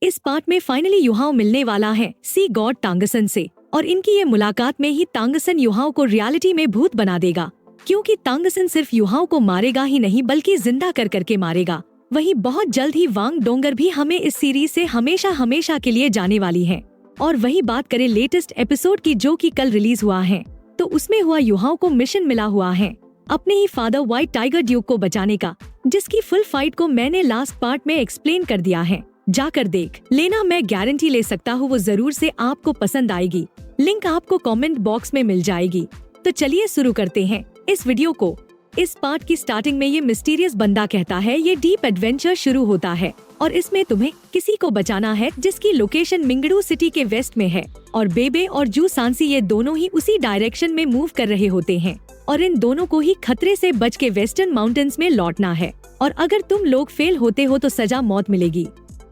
इस पार्ट में finally Yuhao मिलने वाला है सी गॉड तांगसन से, और इनकी ये मुलाकात में ही तांगसन युहाओ को रियलिटी में भूत बना देगा, क्योंकि तांगसन सिर्फ युहाओ को मारेगा ही नहीं बल्कि जिंदा कर करके मारेगा। वहीं बहुत जल्द ही वांग डोंगर भी हमें इस सीरीज से हमेशा हमेशा के लिए जाने वाली है। और वही बात करें लेटेस्ट एपिसोड की जो कि कल रिलीज हुआ है, तो उसमें हुआ युहाओ को मिशन मिला हुआ है अपने ही फादर व्हाइट टाइगर ड्यूक को बचाने का, जिसकी फुल फाइट को मैंने लास्ट पार्ट में एक्सप्लेन कर दिया है। जाकर देख लेना, मैं गारंटी ले सकता हूँ वो जरूर से आपको पसंद आएगी। लिंक आपको कमेंट बॉक्स में मिल जाएगी। तो चलिए शुरू करते हैं इस वीडियो को। इस पार्ट की स्टार्टिंग में ये मिस्टीरियस बंदा कहता है ये डीप एडवेंचर शुरू होता है और इसमें तुम्हें किसी को बचाना है जिसकी लोकेशन मिंगडू सिटी के वेस्ट में है, और बेबे और जू सांसी ये दोनों ही उसी डायरेक्शन में मूव कर रहे होते हैं और इन दोनों को ही खतरे से बच के वेस्टर्न माउंटेन्स में लौटना है, और अगर तुम लोग फेल होते हो तो सजा मौत मिलेगी।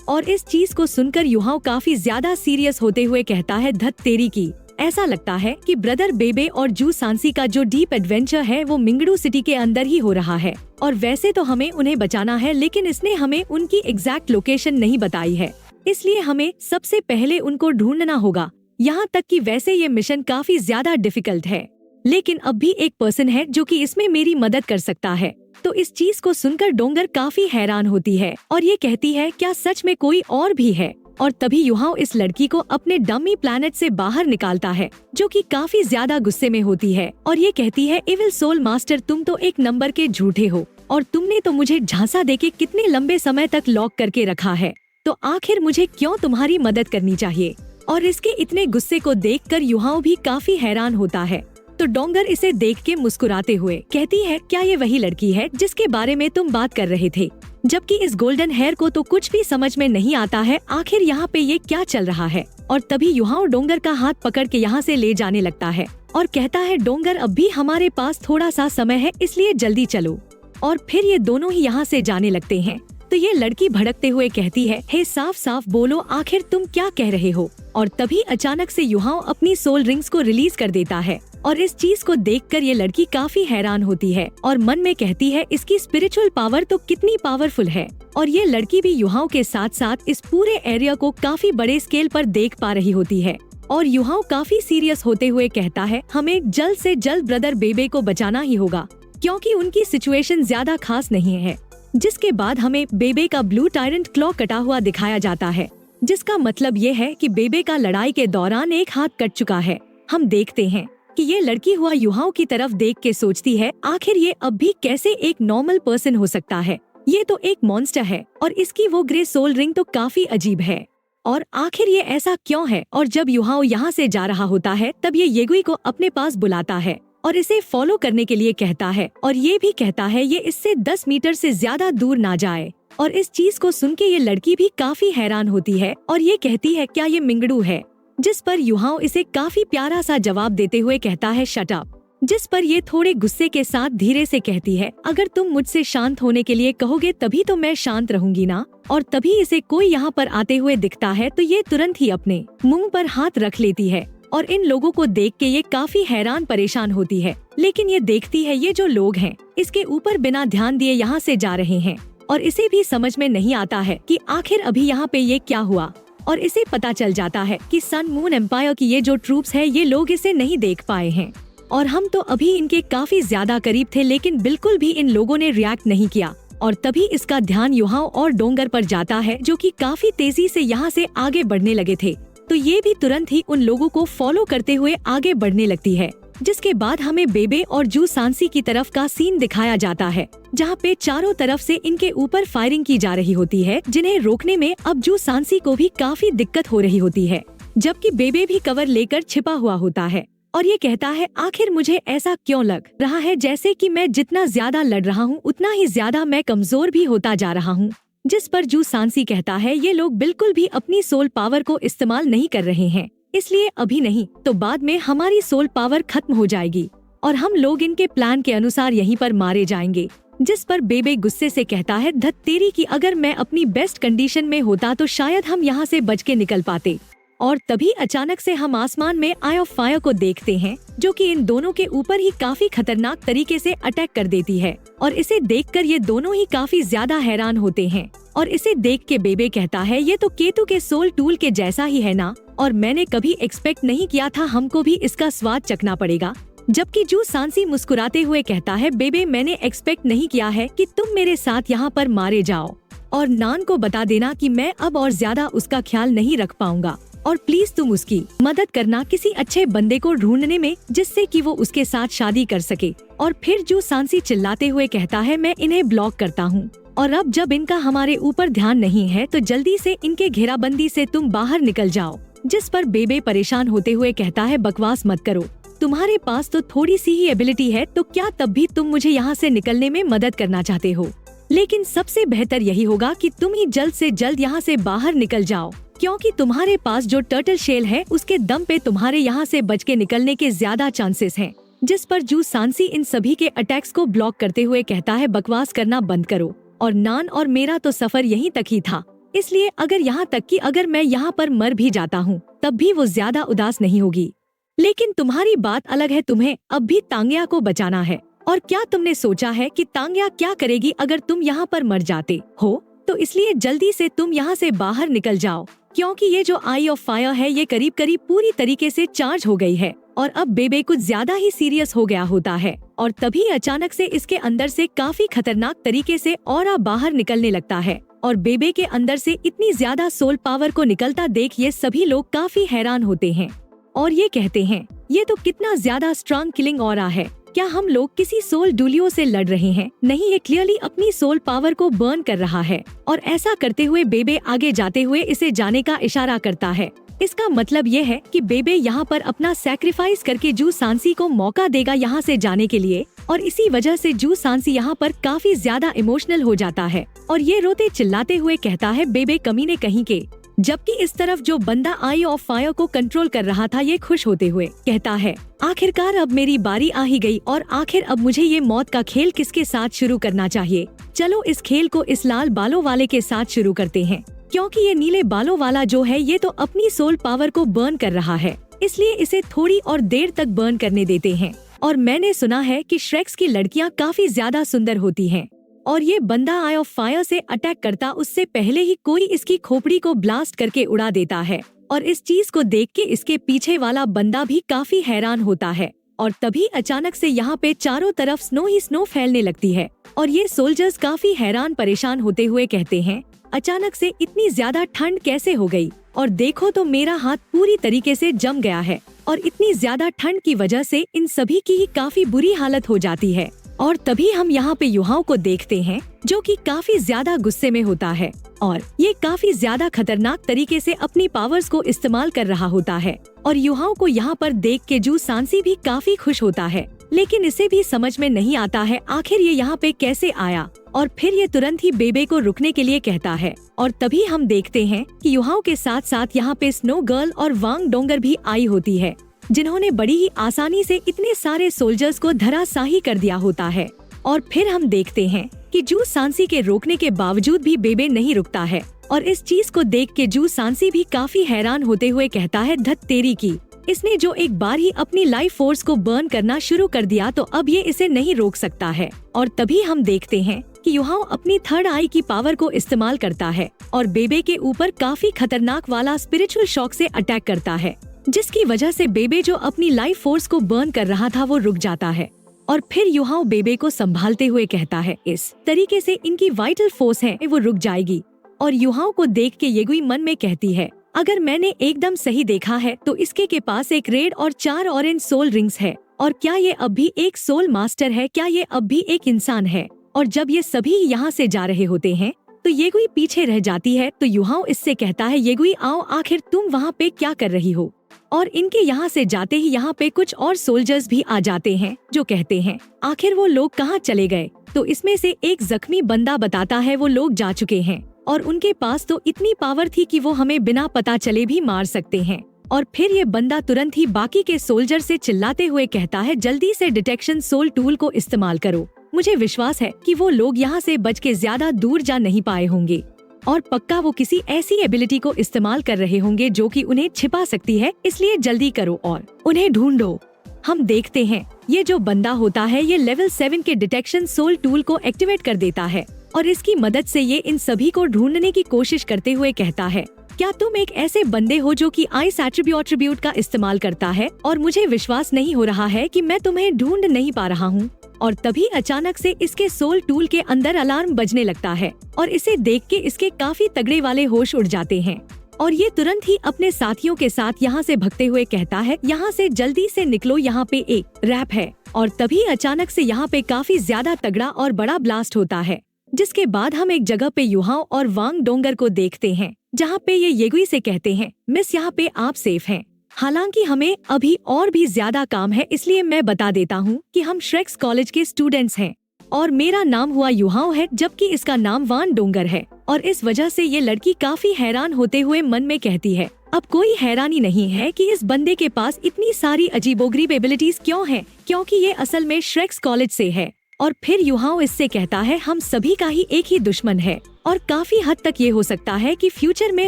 और इस चीज को सुनकर युहाओ काफी ज्यादा सीरियस होते हुए कहता है धत तेरी की, ऐसा लगता है कि ब्रदर बेबे और जू सांसी का जो डीप एडवेंचर है वो मिंगडू सिटी के अंदर ही हो रहा है, और वैसे तो हमें उन्हें बचाना है लेकिन इसने हमें उनकी एग्जैक्ट लोकेशन नहीं बताई है, इसलिए हमें सबसे पहले उनको ढूंढना होगा। यहाँ तक कि वैसे ये मिशन काफी ज्यादा डिफिकल्ट है, लेकिन अब भी एक पर्सन है जो कि इसमें मेरी मदद कर सकता है। तो इस चीज को सुनकर डोंगर काफी हैरान होती है और ये कहती है क्या सच में कोई और भी है। और तभी युहाओ इस लड़की को अपने डमी प्लैनेट से बाहर निकालता है, जो कि काफी ज्यादा गुस्से में होती है और ये कहती है इविल सोल मास्टर, तुम तो एक नंबर के झूठे हो और तुमने तो मुझे झांसा देके कितने लंबे समय तक लॉक करके रखा है, तो आखिर मुझे क्यों तुम्हारी मदद करनी चाहिए। और इसके इतने गुस्से को देखकर युहाओ भी काफी हैरान होता है। तो डोंगर इसे देख के मुस्कुराते हुए कहती है क्या ये वही लड़की है जिसके बारे में तुम बात कर रहे थे, जबकि इस गोल्डन हेयर को तो कुछ भी समझ में नहीं आता है आखिर यहाँ पे ये क्या चल रहा है। और तभी युहाओ डोंगर का हाथ पकड़ के यहाँ से ले जाने लगता है और कहता है डोंगर अब भी हमारे पास थोड़ा सा समय है इसलिए जल्दी चलो। और फिर ये दोनों ही यहाँ से जाने लगते हैं। तो ये लड़की भड़कते हुए कहती है हे साफ साफ बोलो आखिर तुम क्या कह रहे हो। और तभी अचानक से युहाओ अपनी सोल रिंग्स को रिलीज कर देता है और इस चीज को देखकर ये लड़की काफी हैरान होती है और मन में कहती है इसकी स्पिरिचुअल पावर तो कितनी पावरफुल है। और ये लड़की भी युहाओ के साथ साथ इस पूरे एरिया को काफी बड़े स्केल पर देख पा रही होती है। और युहाओ काफी सीरियस होते हुए कहता है हमें जल्द से जल्द ब्रदर बेबे को बचाना ही होगा, क्योंकि उनकी सिचुएशन ज्यादा खास नहीं है। जिसके बाद हमें बेबे का ब्लू टायरेंट क्लॉ कटा हुआ दिखाया जाता है, जिसका मतलब ये है कि बेबे का लड़ाई के दौरान एक हाथ कट चुका है। हम देखते हैं कि ये लड़की हुआ युहाओ की तरफ देख के सोचती है आखिर ये अब भी कैसे एक नॉर्मल पर्सन हो सकता है, ये तो एक मॉन्स्टर है और इसकी वो ग्रे सोल रिंग तो काफी अजीब है, और आखिर ये ऐसा क्यों है। और जब युहाओ यहाँ से जा रहा होता है तब ये येगुई को अपने पास बुलाता है और इसे फॉलो करने के लिए कहता है, और ये भी कहता है ये इससे 10 मीटर से ज्यादा दूर ना जाए। और इस चीज को सुन के ये लड़की भी काफी हैरान होती है और ये कहती है क्या ये मिंगडू है, जिस पर युहाओ इसे काफी प्यारा सा जवाब देते हुए कहता है शट अप। जिस पर ये थोड़े गुस्से के साथ धीरे से कहती है अगर तुम मुझसे शांत होने के लिए कहोगे तभी तो मैं शांत रहूंगी ना। और तभी इसे कोई यहाँ पर आते हुए दिखता है तो ये तुरंत ही अपने मुंह पर हाथ रख लेती है और इन लोगों को देख के ये काफी हैरान परेशान होती है। लेकिन ये देखती है ये जो लोग हैं इसके ऊपर बिना ध्यान दिए यहाँ से जा रहे हैं और इसे भी समझ में नहीं आता है कि आखिर अभी यहाँ पे ये क्या हुआ। और इसे पता चल जाता है कि सन मून एम्पायर की ये जो ट्रूप्स है ये लोग इसे नहीं देख पाए हैं और हम तो अभी इनके काफी ज्यादा करीब थे, लेकिन बिल्कुल भी इन लोगों ने रिएक्ट नहीं किया। और तभी इसका ध्यान युहाओ और डोंगर पर जाता है जो कि काफी तेजी से यहाँ से आगे बढ़ने लगे थे। तो ये भी तुरंत ही उन लोगों को फॉलो करते हुए आगे बढ़ने लगती है। जिसके बाद हमें बेबे और जू सांसी की तरफ का सीन दिखाया जाता है, जहाँ पे चारों तरफ से इनके ऊपर फायरिंग की जा रही होती है, जिन्हें रोकने में अब जू सांसी को भी काफी दिक्कत हो रही होती है, जबकि बेबे भी कवर लेकर छिपा हुआ होता है और ये कहता है आखिर मुझे ऐसा क्यों लग रहा है जैसे कि मैं जितना ज्यादा लड़ रहा हूँ उतना ही ज्यादा मैं कमजोर भी होता जा रहा हूँ। जिस पर जू सांसी कहता है ये लोग बिल्कुल भी अपनी सोल पावर को इस्तेमाल नहीं कर रहे हैं, इसलिए अभी नहीं तो बाद में हमारी सोल पावर खत्म हो जाएगी और हम लोग इनके प्लान के अनुसार यहीं पर मारे जाएंगे। जिस पर बेबे गुस्से से कहता है धत तेरी की, अगर मैं अपनी बेस्ट कंडीशन में होता तो शायद हम यहाँ से बच के निकल पाते। और तभी अचानक से हम आसमान में आई ऑफ फायर को देखते हैं, जो कि इन दोनों के ऊपर ही काफी खतरनाक तरीके से अटैक कर देती है। और इसे देखकर ये दोनों ही काफी ज्यादा हैरान होते हैं। और इसे देख के बेबे कहता है, ये तो केतु के सोल टूल के जैसा ही है ना, और मैंने कभी एक्सपेक्ट नहीं किया था, हमको भी इसका स्वाद चखना पड़ेगा। जबकि जू सांसी मुस्कुराते हुए कहता है, बेबे मैंने एक्सपेक्ट नहीं किया है कि तुम मेरे साथ यहाँ पर मारे जाओ, और नान को बता देना कि मैं अब और ज्यादा उसका ख्याल नहीं रख पाऊंगा, और प्लीज तुम उसकी मदद करना किसी अच्छे बंदे को ढूंढने में, जिससे कि वो उसके साथ शादी कर सके। और फिर जू सांसी चिल्लाते हुए कहता है, मैं इन्हें ब्लॉक करता हूँ, और अब जब इनका हमारे ऊपर ध्यान नहीं है तो जल्दी से इनके घेराबंदी से तुम बाहर निकल जाओ। जिस पर बेबे परेशान होते हुए कहता है, बकवास मत करो, तुम्हारे पास तो थोड़ी सी ही एबिलिटी है, तो क्या तब भी तुम मुझे यहाँ से निकलने में मदद करना चाहते हो? लेकिन सबसे बेहतर यही होगा कि तुम ही जल्द से जल्द यहाँ से बाहर निकल जाओ, क्योंकि तुम्हारे पास जो टर्टल शेल है उसके दम पे तुम्हारे यहाँ से बच के निकलने के ज्यादा चांसेस हैं। जिस पर जू सांसी इन सभी के अटैक्स को ब्लॉक करते हुए कहता है, बकवास करना बंद करो, और नान और मेरा तो सफर यहीं तक ही था, इसलिए अगर यहाँ तक कि अगर मैं यहाँ पर मर भी जाता हूँ तब भी वो ज्यादा उदास नहीं होगी। लेकिन तुम्हारी बात अलग है, तुम्हें अब भी तांग्या को बचाना है, और क्या तुमने सोचा है कि तांग्या क्या करेगी अगर तुम यहाँ पर मर जाते हो? तो इसलिए जल्दी से तुम यहाँ से बाहर निकल जाओ, क्योंकि ये जो आई ऑफ फायर है ये करीब करीब पूरी तरीके से चार्ज हो गई है। और अब बेबे कुछ ज्यादा ही सीरियस हो गया होता है, और तभी अचानक से इसके अंदर से काफी खतरनाक तरीके से ऑरा बाहर निकलने लगता है। और बेबे के अंदर से इतनी ज्यादा सोल पावर को निकलता देख ये सभी लोग काफी हैरान होते हैं, और ये कहते हैं, ये तो कितना ज्यादा स्ट्रॉन्ग किलिंग ऑरा है, क्या हम लोग किसी सोल डुलियो से लड़ रहे हैं? नहीं, ये क्लियरली अपनी सोल पावर को बर्न कर रहा है। और ऐसा करते हुए बेबे आगे जाते हुए इसे जाने का इशारा करता है। इसका मतलब ये है कि बेबे यहाँ पर अपना सैक्रिफाइस करके जू सांसी को मौका देगा यहाँ से जाने के लिए, और इसी वजह से जू सांसी यहाँ पर काफी ज्यादा इमोशनल हो जाता है, और ये रोते चिल्लाते हुए कहता है, बेबे कमीने कहीं के। जबकि इस तरफ जो बंदा आई ऑफ फायर को कंट्रोल कर रहा था ये खुश होते हुए कहता है, आखिरकार अब मेरी बारी आ ही गई, और आखिर अब मुझे ये मौत का खेल किसके साथ शुरू करना चाहिए? चलो इस खेल को इस लाल बालों वाले के साथ शुरू करते हैं, क्योंकि ये नीले बालों वाला जो है ये तो अपनी सोल पावर को बर्न कर रहा है, इसलिए इसे थोड़ी और देर तक बर्न करने देते हैं। और मैंने सुना है कि श्रेक्स की लड़कियाँ काफी ज्यादा सुंदर होती हैं, और ये बंदा आई ऑफ फायर से अटैक करता उससे पहले ही कोई इसकी खोपड़ी को ब्लास्ट करके उड़ा देता है। और इस चीज को देख के इसके पीछे वाला बंदा भी काफी हैरान होता है, और तभी अचानक से यहाँ पे चारों तरफ स्नो ही स्नो फैलने लगती है, और ये सोल्जर्स काफी हैरान परेशान होते हुए कहते हैं, अचानक से इतनी ज्यादा ठंड कैसे हो गई? और देखो तो मेरा हाथ पूरी तरीके से जम गया है, और इतनी ज्यादा ठंड की वजह से इन सभी की ही काफी बुरी हालत हो जाती है। और तभी हम यहाँ पे युहाओं को देखते हैं, जो कि काफी ज्यादा गुस्से में होता है, और ये काफी ज्यादा खतरनाक तरीके से अपनी पावर्स को इस्तेमाल कर रहा होता है। और युहाओं को यहाँ पर देख के जू सांसी भी काफी खुश होता है, लेकिन इसे भी समझ में नहीं आता है आखिर ये यहाँ पे कैसे आया। और फिर ये तुरंत ही बेबे को रुकने के लिए कहता है, और तभी हम देखते हैं कि युहाओं के साथ साथ यहाँ पे स्नो गर्ल और वांग डोंगर भी आई होती है, जिन्होंने बड़ी ही आसानी से इतने सारे सोल्जर्स को धराशाही कर दिया होता है। और फिर हम देखते हैं कि जू सांसी के रोकने के बावजूद भी बेबे नहीं रुकता है, और इस चीज को देख के जू सांसी भी काफी हैरान होते हुए कहता है, धत तेरी की, इसने जो एक बार ही अपनी लाइफ फोर्स को बर्न करना शुरू कर दिया तो अब ये इसे नहीं रोक सकता है। और तभी हम देखते हैं कि युहाओ अपनी थर्ड आई की पावर को इस्तेमाल करता है, और बेबे के ऊपर काफी खतरनाक वाला स्पिरिचुअल शॉक से अटैक करता है, जिसकी वजह से बेबे जो अपनी लाइफ फोर्स को बर्न कर रहा था वो रुक जाता है। और फिर युहाओ बेबे को संभालते हुए कहता है, इस तरीके से इनकी वाइटल फोर्स है वो रुक जाएगी। और युहाओ को देख के येगुई मन में कहती है, अगर मैंने एकदम सही देखा है तो इसके के पास एक रेड और 4 ऑरेंज सोल रिंग्स है, और क्या ये अब भी एक सोल मास्टर है? क्या ये अब भी एक इंसान है? और जब ये सभी यहाँ से जा रहे होते हैं तो येगुई पीछे रह जाती है, तो युहाओ इससे कहता है, येगुई आओ, आखिर तुम वहाँ पे क्या कर रही हो? और इनके यहाँ से जाते ही यहाँ पे कुछ और सोल्जर्स भी आ जाते हैं, जो कहते हैं, आखिर वो लोग कहाँ चले गए? तो इसमें से एक जख्मी बंदा बताता है वो लोग जा चुके हैं, और उनके पास तो इतनी पावर थी कि वो हमें बिना पता चले भी मार सकते हैं। और फिर ये बंदा तुरंत ही बाकी के सोल्जर से चिल्लाते हुए कहता है, जल्दी से डिटेक्शन सोल टूल को इस्तेमाल करो, मुझे विश्वास है कि वो लोग यहाँ से बच के ज्यादा दूर जा नहीं पाए होंगे। और पक्का वो किसी ऐसी एबिलिटी को इस्तेमाल कर रहे होंगे जो कि उन्हें छिपा सकती है, इसलिए जल्दी करो और उन्हें ढूंढो। हम देखते हैं ये जो बंदा होता है ये लेवल 7 के डिटेक्शन सोल टूल को एक्टिवेट कर देता है और इसकी मदद से ये इन सभी को ढूंढने की कोशिश करते हुए कहता है, क्या तुम एक ऐसे बंदे हो जो कि आइस एट्रीब्यूट का इस्तेमाल करता है और मुझे विश्वास नहीं हो रहा है कि मैं तुम्हें ढूंढ नहीं पा रहा हूँ। और तभी अचानक से इसके सोल टूल के अंदर अलार्म बजने लगता है और इसे देख के इसके काफी तगड़े वाले होश उड़ जाते हैं और ये तुरंत ही अपने साथियों के साथ यहाँ से भगते हुए कहता है, यहाँ से जल्दी से निकलो, यहाँ पे एक रैप है। और तभी अचानक से यहाँ पे काफी ज्यादा तगड़ा और बड़ा ब्लास्ट होता है, जिसके बाद हम एक जगह पे युहाओ और वांग डोंगर को देखते हैं, जहाँ पे ये येगुई से कहते हैं, मिस यहाँ पे आप सेफ हैं। हालांकि हमें अभी और भी ज्यादा काम है, इसलिए मैं बता देता हूँ कि हम श्रेक्स कॉलेज के स्टूडेंट्स हैं और मेरा नाम हुआ युहाओ है, जबकि इसका नाम वान डोंगर है। और इस वजह से ये लड़की काफी हैरान होते हुए मन में कहती है, अब कोई हैरानी नहीं है कि इस बंदे के पास इतनी सारी अजीबोगरीब एबिलिटीज क्यों हैं, क्योंकि ये असल में श्रेक्स कॉलेज से है। और फिर युहाओ इससे कहता है, हम सभी का ही एक ही दुश्मन है और काफी हद तक ये हो सकता है कि फ्यूचर में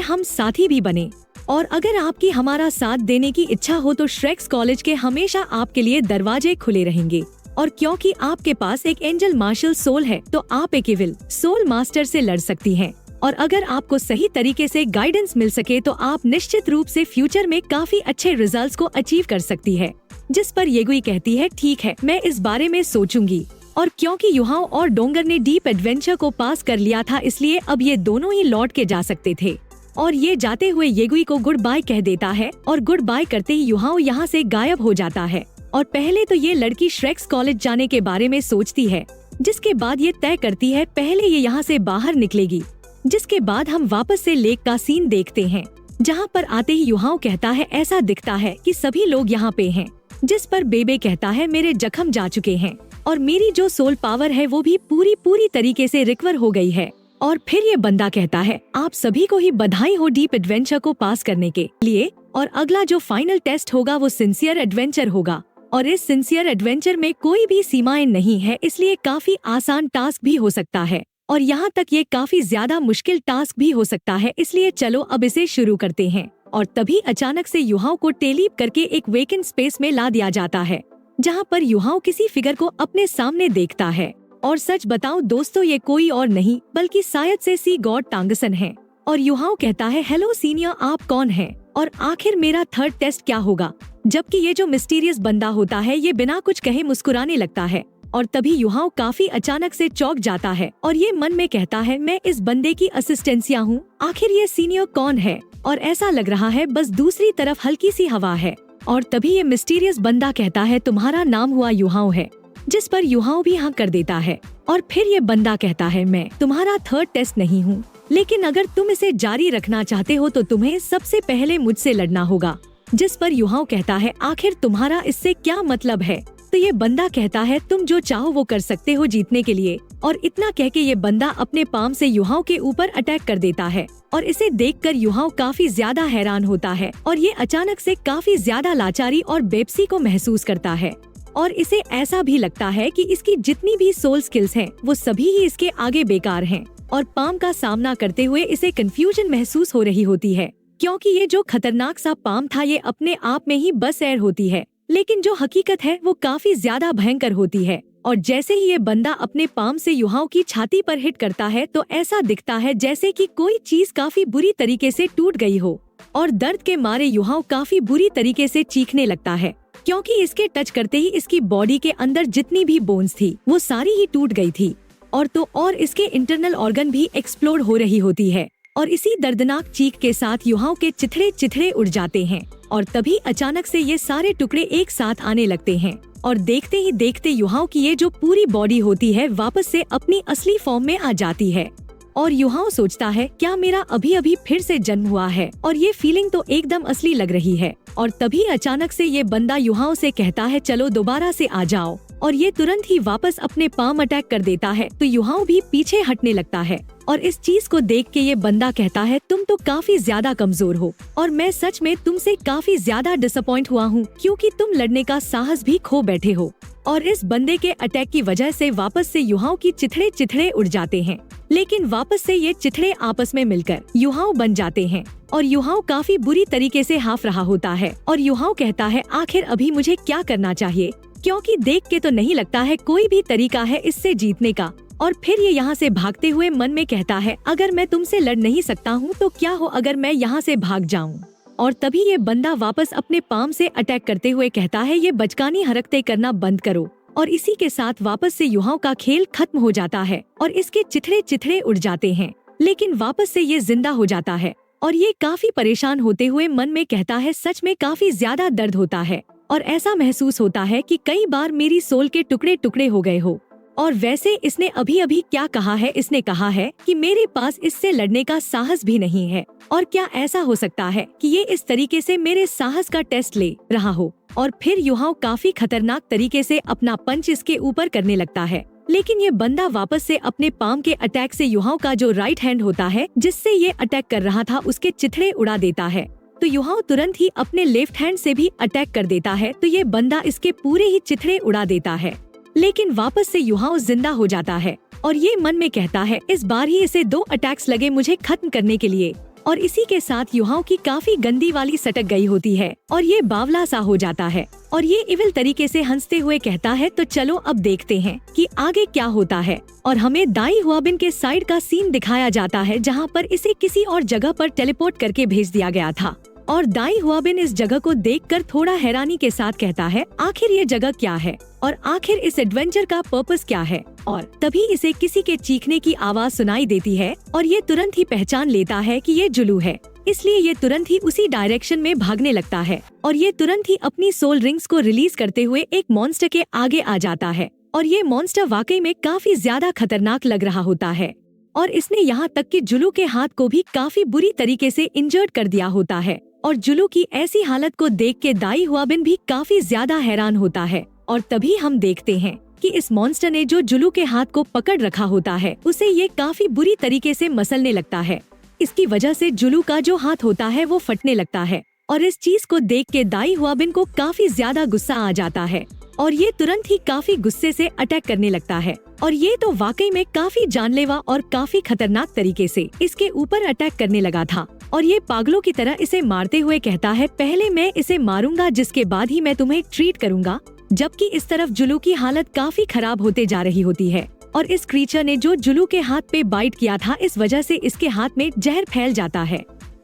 हम साथी भी बने। और अगर आपकी हमारा साथ देने की इच्छा हो तो श्रेक्स कॉलेज के हमेशा आपके लिए दरवाजे खुले रहेंगे। और क्योंकि आपके पास एक एंजल मार्शल सोल है तो आप एक इविल सोल मास्टर से लड़ सकती हैं। और अगर आपको सही तरीके से गाइडेंस मिल सके तो आप निश्चित रूप से फ्यूचर में काफी अच्छे रिजल्ट्स को अचीव कर सकती है। जिस पर येगुई कहती है, ठीक है, मैं इस बारे में सोचूंगी। और क्योंकि युहाओ और डोंगर ने डीप एडवेंचर को पास कर लिया था, इसलिए अब ये दोनों ही लौट के जा सकते थे। और ये जाते हुए येगुई को गुड बाय कह देता है और गुड बाय करते ही युहाओ यहाँ से गायब हो जाता है। और पहले तो ये लड़की श्रेक्स कॉलेज जाने के बारे में सोचती है, जिसके बाद ये तय करती है पहले ये यहाँ से बाहर निकलेगी। जिसके बाद हम वापस से लेक का सीन देखते हैं, जहाँ पर आते ही युहाओ कहता है, ऐसा दिखता है कि सभी लोग यहाँ पे हैं। जिस पर बेबे कहता है, मेरे जख्म जा चुके हैं और मेरी जो सोल पावर है वो भी पूरी तरीके से रिकवर हो गई है। और फिर ये बंदा कहता है, आप सभी को ही बधाई हो डीप एडवेंचर को पास करने के लिए। और अगला जो फाइनल टेस्ट होगा वो सिंसियर एडवेंचर होगा और इस सिंसियर एडवेंचर में कोई भी सीमाएं नहीं है, इसलिए काफी आसान टास्क भी हो सकता है और यहाँ तक ये काफी ज्यादा मुश्किल टास्क भी हो सकता है। इसलिए चलो अब इसे शुरू करते हैं। और तभी अचानक से युहाओ को टेलीप करके एक वेकेंट स्पेस में ला दिया जाता है, जहाँ पर युहाओ किसी फिगर को अपने सामने देखता है। और सच बताऊं दोस्तों, ये कोई और नहीं बल्कि शायद से सी गॉड टांगसन है। और युहाओ कहता है, हेलो सीनियर, आप कौन हैं? और आखिर मेरा थर्ड टेस्ट क्या होगा? जबकि ये जो मिस्टीरियस बंदा होता है ये बिना कुछ कहे मुस्कुराने लगता है। और तभी युहाओ काफी अचानक से चौंक जाता है और ये मन में कहता है, मैं इस बंदे की असिस्टेंसिया हूँ, आखिर ये सीनियर कौन है? और ऐसा लग रहा है बस दूसरी तरफ हल्की सी हवा है। और तभी ये मिस्टीरियस बंदा कहता है, तुम्हारा नाम हुआ युहाओ है? जिस पर युहाओ भी हाँ कर देता है। और फिर ये बंदा कहता है, मैं तुम्हारा थर्ड टेस्ट नहीं हूँ, लेकिन अगर तुम इसे जारी रखना चाहते हो तो तुम्हें सबसे पहले मुझसे लड़ना होगा। जिस पर युहाओ कहता है, आखिर तुम्हारा इससे क्या मतलब है? तो ये बंदा कहता है, तुम जो चाहो वो कर सकते हो जीतने के लिए। और इतना कह के ये बंदा अपने पाम से युहाओ के ऊपर अटैक कर देता है और इसे देखकर युहाओ काफी ज्यादा हैरान होता है और ये अचानक से काफी ज्यादा लाचारी और बेबसी को महसूस करता है। और इसे ऐसा भी लगता है कि इसकी जितनी भी सोल स्किल्स हैं वो सभी ही इसके आगे बेकार हैं। और पाम का सामना करते हुए इसे कंफ्यूजन महसूस हो रही होती है, क्योंकि ये जो खतरनाक सा पाम था ये अपने आप में ही बस एयर होती है, लेकिन जो हकीकत है वो काफी ज्यादा भयंकर होती है। और जैसे ही ये बंदा अपने पाम से युहाओ की छाती पर हिट करता है तो ऐसा दिखता है जैसे कि कोई चीज काफी बुरी तरीके से टूट गई हो। और दर्द के मारे युहाओ काफी बुरी तरीके से चीखने लगता है, क्योंकि इसके टच करते ही इसकी बॉडी के अंदर जितनी भी बोन्स थी वो सारी ही टूट गई थी। और इसके इंटरनल ऑर्गन भी एक्सप्लोड हो रही होती है। और इसी दर्दनाक चीख के साथ युहाओ के चिथड़े उड़ जाते हैं। और तभी अचानक से ये सारे टुकड़े एक साथ आने लगते हैं और देखते ही देखते युहाओ की ये जो पूरी बॉडी होती है वापस से अपनी असली फॉर्म में आ जाती है। और युहाओ सोचता है, क्या मेरा अभी अभी फिर से जन्म हुआ है? और ये फीलिंग तो एकदम असली लग रही है। और तभी अचानक से ये बंदा युहाओ से कहता है, चलो दोबारा से आ जाओ। और ये तुरंत ही वापस अपने पाम अटैक कर देता है तो युहाओं भी पीछे हटने लगता है। और इस चीज को देख के ये बंदा कहता है तुम तो काफी ज्यादा कमजोर हो और मैं सच में तुमसे काफी ज्यादा डिसअपॉइंट हुआ हूँ क्योंकि तुम लड़ने का साहस भी खो बैठे हो। और इस बंदे के अटैक की वजह से वापस से युहाओं की चिथड़े चिथड़े उड़ जाते हैं, लेकिन वापस से ये चिथड़े आपस में मिलकर युहाओं बन जाते हैं और युहाओं काफी बुरी तरीके से हाफ रहा होता है। और युहाओं कहता है आखिर अभी मुझे क्या करना चाहिए, क्योंकि देख के तो नहीं लगता है कोई भी तरीका है इससे जीतने का। और फिर ये यहाँ से भागते हुए मन में कहता है अगर मैं तुमसे लड़ नहीं सकता हूँ तो क्या हो अगर मैं यहाँ से भाग जाऊँ। और तभी ये बंदा वापस अपने पाम से अटैक करते हुए कहता है ये बचकानी हरकतें करना बंद करो। और इसी के साथ वापस से युहाओं का खेल खत्म हो जाता है और इसके चिथड़े चिथड़े उड़ जाते हैं, लेकिन वापस से ये जिंदा हो जाता है। और ये काफी परेशान होते हुए मन में कहता है सच में काफी ज्यादा दर्द होता है और ऐसा महसूस होता है कि कई बार मेरी सोल के टुकड़े टुकड़े हो गए हो। और वैसे इसने अभी अभी क्या कहा है, इसने कहा है कि मेरे पास इससे लड़ने का साहस भी नहीं है। और क्या ऐसा हो सकता है कि ये इस तरीके से मेरे साहस का टेस्ट ले रहा हो। और फिर युहाओं काफी खतरनाक तरीके से अपना पंच इसके ऊपर करने लगता है, लेकिन ये बंदा वापस से अपने पाम के अटैक से युहाओं का जो राइट हैंड होता है जिससे ये अटैक कर रहा था उसके चिथड़े उड़ा देता है। तो युहाओं तुरंत ही अपने लेफ्ट हैंड से भी अटैक कर देता है तो ये बंदा इसके पूरे ही चिथड़े उड़ा देता है, लेकिन वापस से युहाओं जिंदा हो जाता है। और ये मन में कहता है इस बार ही इसे 2 अटैक्स लगे मुझे खत्म करने के लिए। और इसी के साथ युहाओं की काफी गंदी वाली सटक गई होती है और ये बावला सा हो जाता है और ये इविल तरीके से हंसते हुए कहता है तो चलो अब देखते हैं कि आगे क्या होता है। और हमें दाई हुआबिन के साइड का सीन दिखाया जाता है जहाँ पर इसे किसी और जगह पर टेलीपोर्ट करके भेज दिया गया था। और दाई हुआबिन इस जगह को देखकर थोड़ा हैरानी के साथ कहता है आखिर ये जगह क्या है और आखिर इस एडवेंचर का पर्पस क्या है। और तभी इसे किसी के चीखने की आवाज सुनाई देती है और ये तुरंत ही पहचान लेता है कि ये जुलू है, इसलिए ये तुरंत ही उसी डायरेक्शन में भागने लगता है। और ये तुरंत ही अपनी सोल रिंग्स को रिलीज करते हुए एक मॉन्स्टर के आगे आ जाता है और ये मॉन्स्टर वाकई में काफी ज्यादा खतरनाक लग रहा होता है। और इसने यहाँ तक कि जुलू के हाथ को भी काफी बुरी तरीके से इंजर्ड कर दिया होता है। और जुलू की ऐसी हालत को देख के दाई हुआबिन भी काफी ज्यादा हैरान होता है। और तभी हम देखते हैं कि इस मॉन्स्टर ने जो जुलू के हाथ को पकड़ रखा होता है उसे ये काफी बुरी तरीके से मसलने लगता है। इसकी वजह से जुलू का जो हाथ होता है वो फटने लगता है। और इस चीज को देख के दाई हुआबिन को काफी ज्यादा गुस्सा आ जाता है और ये तुरंत ही काफी गुस्से से अटैक करने लगता है। और ये तो वाकई में काफी जानलेवा और काफी खतरनाक तरीके से इसके ऊपर अटैक करने लगा था। और ये पागलों की तरह इसे मारते हुए कहता है पहले मैं इसे मारूंगा जिसके बाद ही मैं तुम्हें ट्रीट करूंगा। जबकि इस तरफ जुलू की हालत काफी खराब होते जा रही होती है और इस क्रीचर ने जो जुलू के हाथ पे बाइट किया था इस वजह से इसके हाथ में जहर फैल जाता है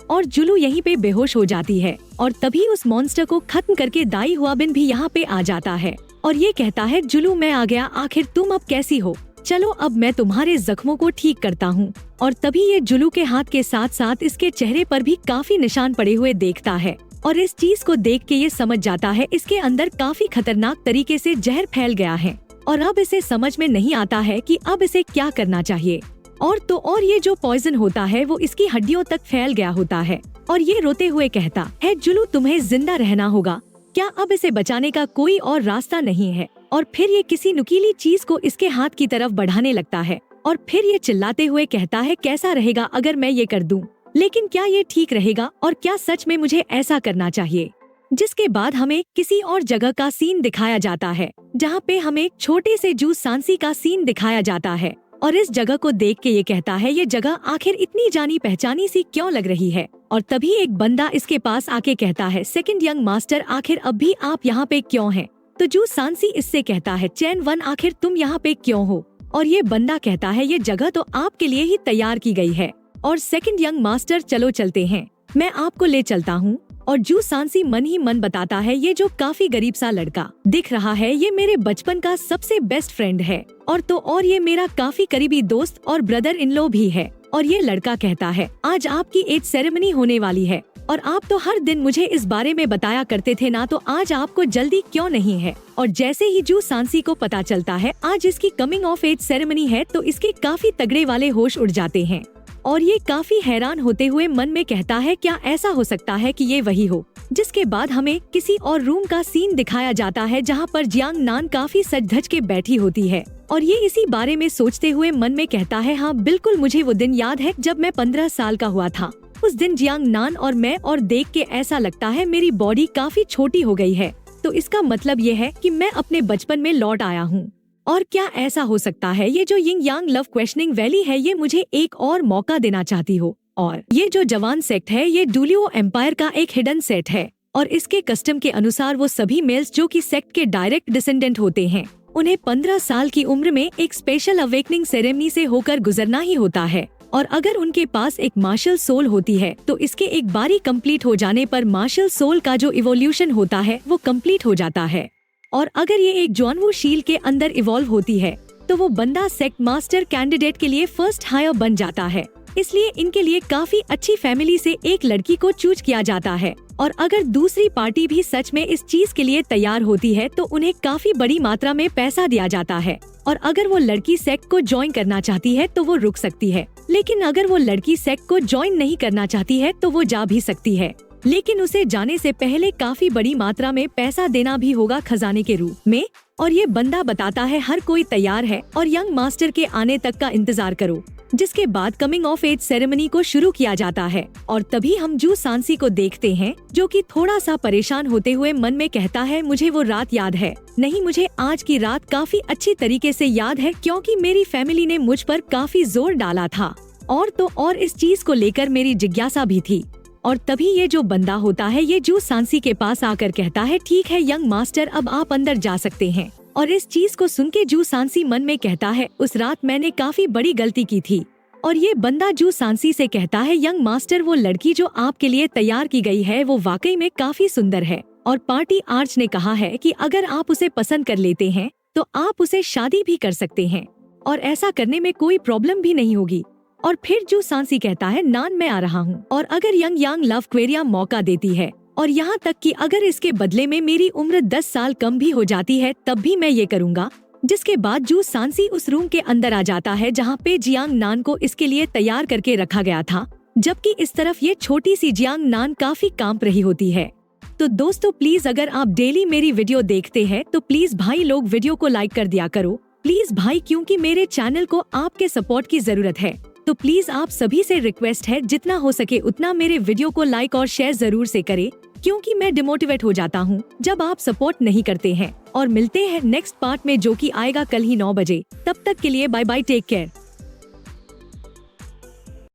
और जुलू यहीं पे बेहोश हो जाती है। और तभी उस मॉन्स्टर को खत्म करके दाई हुआबिन भी यहाँ पे आ जाता है और ये कहता है जुलू मैं आ गया, आखिर तुम अब कैसी हो, चलो अब मैं तुम्हारे जख्मों को ठीक करता हूँ। और तभी ये जुलू के हाथ के साथ साथ इसके चेहरे पर भी काफी निशान पड़े हुए देखता है और इस चीज को देख के ये समझ जाता है इसके अंदर काफी खतरनाक तरीके से जहर फैल गया है। और अब इसे समझ में नहीं आता है कि अब इसे क्या करना चाहिए। और ये जो पॉइजन होता है वो इसकी हड्डियों तक फैल गया होता है और ये रोते हुए कहता है जुलू तुम्हें जिंदा रहना होगा, क्या अब इसे बचाने का कोई और रास्ता नहीं है। और फिर ये किसी नुकीली चीज को इसके हाथ की तरफ बढ़ाने लगता है और फिर ये चिल्लाते हुए कहता है कैसा रहेगा अगर मैं ये कर दूं, लेकिन क्या ये ठीक रहेगा और क्या सच में मुझे ऐसा करना चाहिए। जिसके बाद हमें किसी और जगह का सीन दिखाया जाता है जहाँ पे हमें छोटे से जू सांसी का सीन दिखाया जाता है और इस जगह को देख के ये कहता है ये जगह आखिर इतनी जानी पहचानी सी क्यों लग रही है। और तभी एक बंदा इसके पास आके कहता है सेकंड यंग मास्टर आखिर अब भी आप यहाँ पे क्यों हैं। तो जू सांसी इससे कहता है चैन वन आखिर तुम यहाँ पे क्यों हो। और ये बंदा कहता है ये जगह तो आपके लिए ही तैयार की गई है और सेकंड यंग मास्टर चलो चलते हैं, मैं आपको ले चलता हूँ। और जू सांसी मन ही मन बताता है ये जो काफी गरीब सा लड़का दिख रहा है ये मेरे बचपन का सबसे बेस्ट फ्रेंड है और ये मेरा काफी करीबी दोस्त और ब्रदर इन लॉ भी है। और ये लड़का कहता है आज आपकी एज सेरेमनी होने वाली है और आप तो हर दिन मुझे इस बारे में बताया करते थे ना, तो आज आपको जल्दी क्यों नहीं है। और जैसे ही जू सांसी को पता चलता है आज इसकी कमिंग ऑफ एज सेरेमनी है तो इसके काफी तगड़े वाले होश उड़ जाते हैं और ये काफी हैरान होते हुए मन में कहता है क्या ऐसा हो सकता है कि ये वही हो जिसके बाद हमें किसी और रूम का सीन दिखाया जाता है जहाँ पर जियांग नान काफी सज धज के बैठी होती है और ये इसी बारे में सोचते हुए मन में कहता है, हाँ बिल्कुल मुझे वो दिन याद है जब मैं 15 साल का हुआ था। उस दिन जियांग नान और मैं, और देख के ऐसा लगता है मेरी बॉडी काफी छोटी हो गई है, तो इसका मतलब ये है कि मैं अपने बचपन में लौट आया हूँ। और क्या ऐसा हो सकता है ये जो यिंग यांग लव क्वेश्चनिंग वैली है ये मुझे एक और मौका देना चाहती हो? और ये जो जवान सेक्ट है ये डुलियो एम्पायर का एक हिडन सेट है और इसके कस्टम के अनुसार वो सभी मेल्स जो कि सेक्ट के डायरेक्ट डिसेंडेंट होते हैं उन्हें 15 साल की उम्र में एक स्पेशल अवेकनिंग सेरेमनी से होकर गुजरना ही होता है। और अगर उनके पास एक मार्शल सोल होती है तो इसके एक बारी कंप्लीट हो जाने पर मार्शल सोल का जो इवोल्यूशन होता है वो कंप्लीट हो जाता है। और अगर ये एक जॉनवू शील्ड के अंदर इवॉल्व होती है तो वो बंदा सेक्ट मास्टर कैंडिडेट के लिए फर्स्ट हायर बन जाता है। इसलिए इनके लिए काफी अच्छी फैमिली से एक लड़की को चूज किया जाता है। और अगर दूसरी पार्टी भी सच में इस चीज के लिए तैयार होती है तो उन्हें काफी बड़ी मात्रा में पैसा दिया जाता है। और अगर वो लड़की सेक्ट को ज्वाइन करना चाहती है तो वो रुक सकती है, लेकिन अगर वो लड़की सेक्ट को ज्वाइन नहीं करना चाहती है तो वो जा भी सकती है, लेकिन उसे जाने से पहले काफी बड़ी मात्रा में पैसा देना भी होगा खजाने के रूप में। और ये बंदा बताता है हर कोई तैयार है और यंग मास्टर के आने तक का इंतजार करो। जिसके बाद कमिंग ऑफ एज सेरेमनी को शुरू किया जाता है और तभी हम जू सांसी को देखते हैं जो कि थोड़ा सा परेशान होते हुए मन में कहता है, मुझे वो रात याद है। नहीं, मुझे आज की रात काफी अच्छी तरीके से याद है क्योंकि मेरी फैमिली ने मुझ पर काफी जोर डाला था और तो और इस चीज को लेकर मेरी जिज्ञासा भी थी। और तभी ये जो बंदा होता है ये जू सांसी के पास आकर कहता है, ठीक है यंग मास्टर, अब आप अंदर जा सकते हैं। और इस चीज को सुन के जू सांसी मन में कहता है, उस रात मैंने काफी बड़ी गलती की थी। और ये बंदा जू सांसी से कहता है, यंग मास्टर, वो लड़की जो आपके लिए तैयार की गई है वो वाकई में काफी सुंदर है और पार्टी आर्च ने कहा है कि अगर आप उसे पसंद कर लेते हैं तो आप उसे शादी भी कर सकते हैं और ऐसा करने में कोई प्रॉब्लम भी नहीं होगी। और फिर जू सांसी कहता है, नान मैं आ रहा हूँ और अगर यंग यांग लव क्वेरिया मौका देती है और यहाँ तक कि अगर इसके बदले में मेरी उम्र 10 साल कम भी हो जाती है तब भी मैं ये करूँगा। जिसके बाद जू सांसी उस रूम के अंदर आ जाता है जहाँ पे जियांग नान को इसके लिए तैयार करके रखा गया था, जबकि इस तरफ ये छोटी सी जियांग नान काफी कांप रही होती है। तो दोस्तों प्लीज अगर आप डेली मेरी वीडियो देखते हैं तो प्लीज भाई लोग वीडियो को लाइक कर दिया करो प्लीज भाई, क्योंकि मेरे चैनल को आपके सपोर्ट की जरूरत है। तो प्लीज आप सभी से रिक्वेस्ट है जितना हो सके उतना मेरे वीडियो को लाइक और शेयर जरूर से करें, क्योंकि मैं डिमोटिवेट हो जाता हूँ जब आप सपोर्ट नहीं करते हैं। और मिलते हैं नेक्स्ट पार्ट में जो कि आएगा कल ही 9 बजे। तब तक के लिए बाय बाय, टेक केयर।